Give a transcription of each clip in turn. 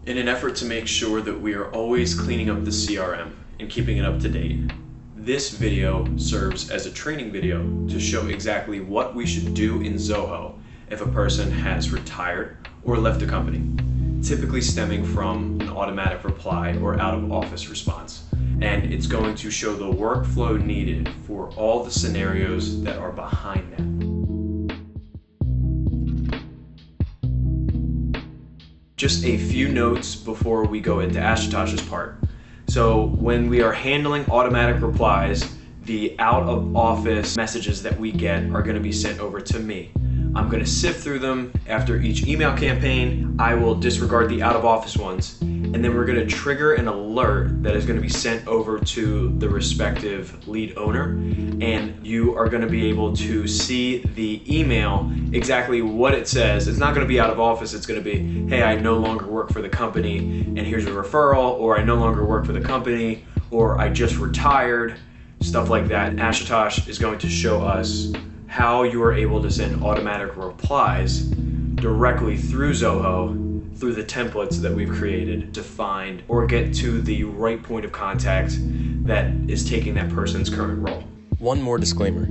In an effort to make sure that we are always cleaning up the CRM and keeping it up to date, this video serves as a training video to show exactly what we should do in Zoho if a person has retired or left the company, typically stemming from an automatic reply or out of office response. And it's going to show the workflow needed for all the scenarios that are behind that. Just a few notes before we go into Ashutosh's part. So when we are handling automatic replies, the out of office messages that we get are going to be sent over to me. I'm going to sift through them after each email campaign. I will disregard the out of office ones, and then we're going to trigger an alert that is going to be sent over to the respective lead owner, and you are going to be able to see the email exactly what it says. It's not going to be out of office. It's going to be, hey, I no longer work for the company and here's a referral, or I no longer work for the company, or I just retired, stuff like that. Ashutosh is going to show us how you are able to send automatic replies directly through Zoho, through the templates that we've created to find or get to the right point of contact that is taking that person's current role. One more disclaimer.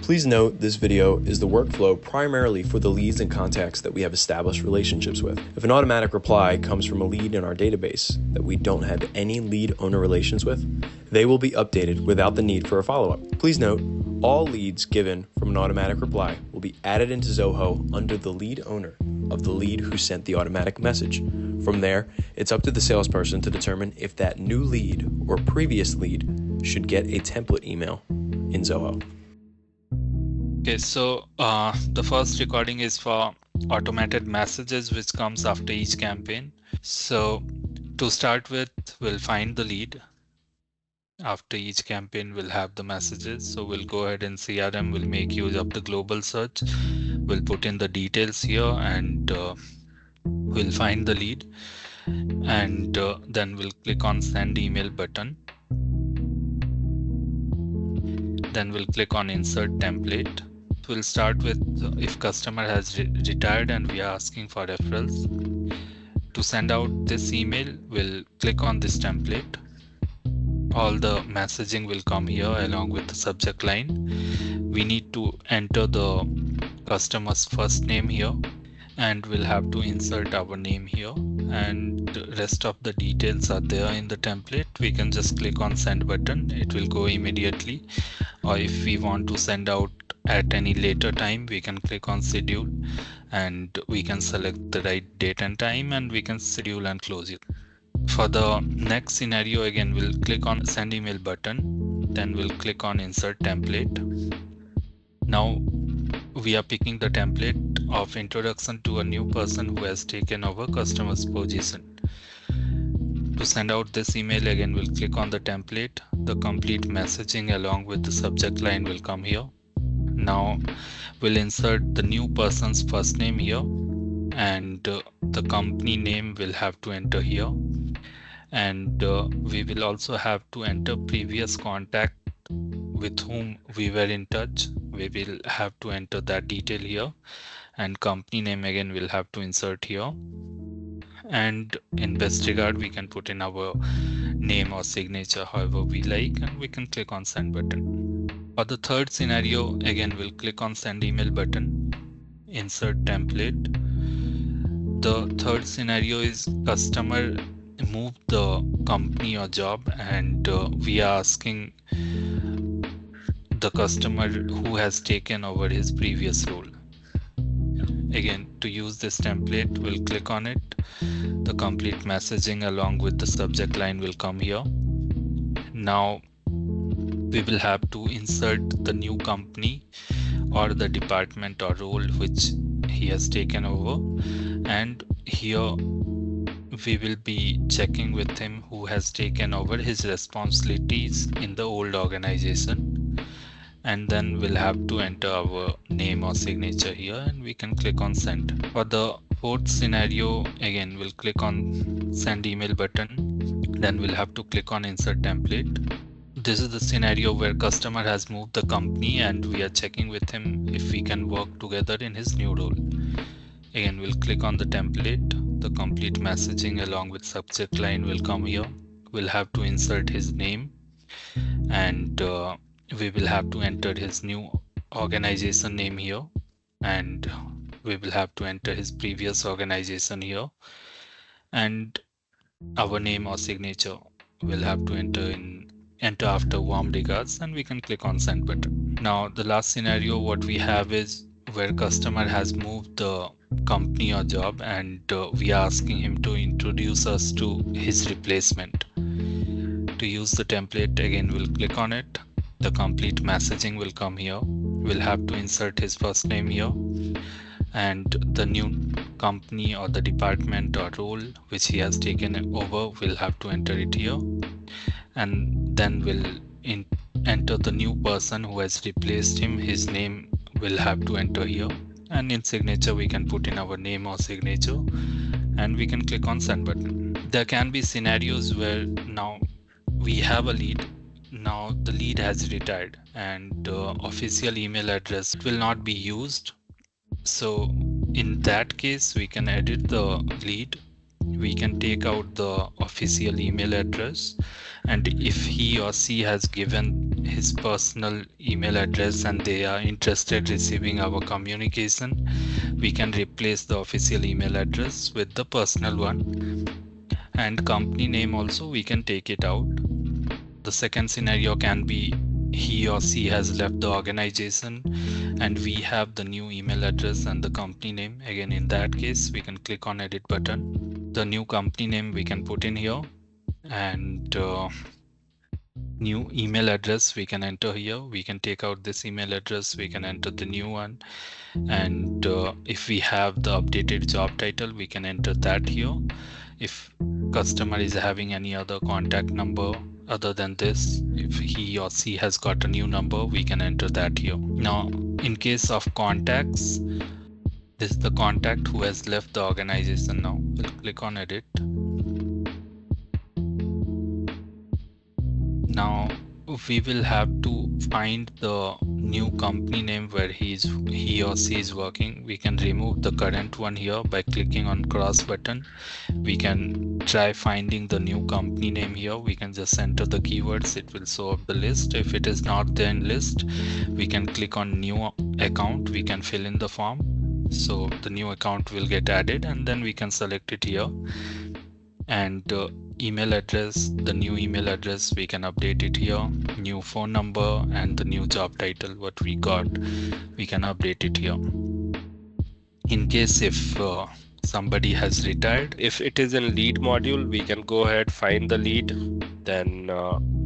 Please note this video is the workflow primarily for the leads and contacts that we have established relationships with. If an automatic reply comes from a lead in our database that we don't have any lead owner relations with, they will be updated without the need for a follow-up. Please note, all leads given from an automatic reply will be added into Zoho under the lead owner of the lead who sent the automatic message. From there, it's up to the salesperson to determine if that new lead or previous lead should get a template email in Zoho. Okay, so the first recording is for automated messages which comes after each campaign. So to start with, we'll find the lead. After each campaign, we'll have the messages. So we'll go ahead and CRM, we'll make use of the global search. We'll put in the details here and we'll find the lead. And then we'll click on send email button. Then we'll click on insert template. We'll start with if customer has retired and we are asking for referrals. To send out this email, we'll click on this template. All the messaging will come here along with the subject line. We need to enter the customer's first name here, and we'll have to insert our name here, and the rest of the details are there in the template. We can just click on send button. It will go immediately, or if we want to send out at any later time, we can click on schedule and we can select the right date and time, and we can schedule and close it. For the next scenario, again, we'll click on send email button, then we'll click on insert template. Now we are picking the template of introduction to a new person who has taken over customer's position. To send out this email, again, we'll click on the template. The complete messaging along with the subject line will come here. Now we'll insert the new person's first name here, and the company name will have to enter here. And we will also have to enter previous contact with whom we were in touch. We will have to enter that detail here, and company name again we'll have to insert here. And in best regard, we can put in our name or signature however we like, and we can click on send button. For the third scenario, again, we'll click on send email button, insert template. The third scenario is customer moved the company or job, and we are asking the customer who has taken over his previous role. Again, to use this template, we'll click on it. The complete messaging along with the subject line will come here. Now we will have to insert the new company or the department or role which he has taken over, and here we will be checking with him who has taken over his responsibilities in the old organization, and then we'll have to enter our name or signature here, and we can click on send. For the fourth scenario, again, we'll click on send email button, then we'll have to click on insert template. This is the scenario where customer has moved the company and we are checking with him if we can work together in his new role. Again, we'll click on the template, The complete messaging along with subject line will come here. We'll have to insert his name, and we will have to enter his new organization name here, and we will have to enter his previous organization here, and our name or signature we'll have to enter after warm regards, and we can click on send button. Now the last scenario what we have is where customer has moved the company or job, and we are asking him to introduce us to his replacement. To use the template, again we'll click on it. The complete messaging will come here. We'll have to insert his first name here, and the new company or the department or role which he has taken over, we'll have to enter it here, and then we'll enter the new person who has replaced him. His name will have to enter here, and in signature we can put in our name or signature, and we can click on send button. There can be scenarios where now we have a lead. Now the lead has retired, and official email address will not be used. So in that case, we can edit the lead. We can take out the official email address, and if he or she has given his personal email address and they are interested receiving our communication, we can replace the official email address with the personal one. And company name also we can take it out. The second scenario can be he or she has left the organization and we have the new email address and the company name. Again, in that case, we can click on edit button. The new company name we can put in here, and new email address we can enter here. We can take out this email address, we can enter the new one, and if we have the updated job title, we can enter that here. If customer is having any other contact number other than this, if he or she has got a new number, we can enter that here. Now in case of contacts, this is the contact who has left the organization. Now we'll click on edit. Now we will have to find the new company name where he or she is working. We can remove the current one here by clicking on cross button. We can try finding the new company name here. We can just enter the keywords, it will show up the list. If it is not there in list, we can click on new account. We can fill in the form, so the new account will get added, and then we can select it here. And email address, the new email address, we can update it here. New phone number and the new job title what we got, we can update it here. In case if somebody has retired, if it is in lead module, we can go ahead, find the lead, then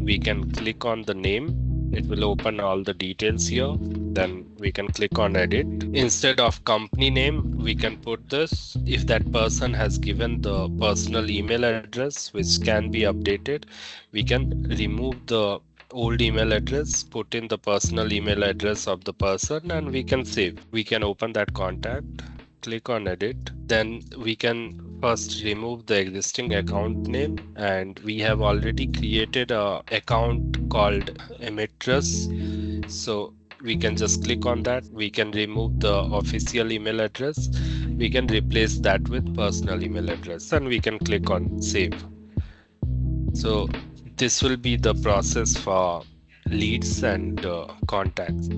we can click on the name. It will open all the details here. Then we can click on edit. Instead of company name, we can put this. If that person has given the personal email address which can be updated, we can remove the old email address, put in the personal email address of the person, and we can save. We can open that contact, click on edit. Then we can first remove the existing account name, and we have already created a account called Emitress, so we can just click on that. We can remove the official email address, we can replace that with personal email address, and we can click on save. So this will be the process for leads and contacts.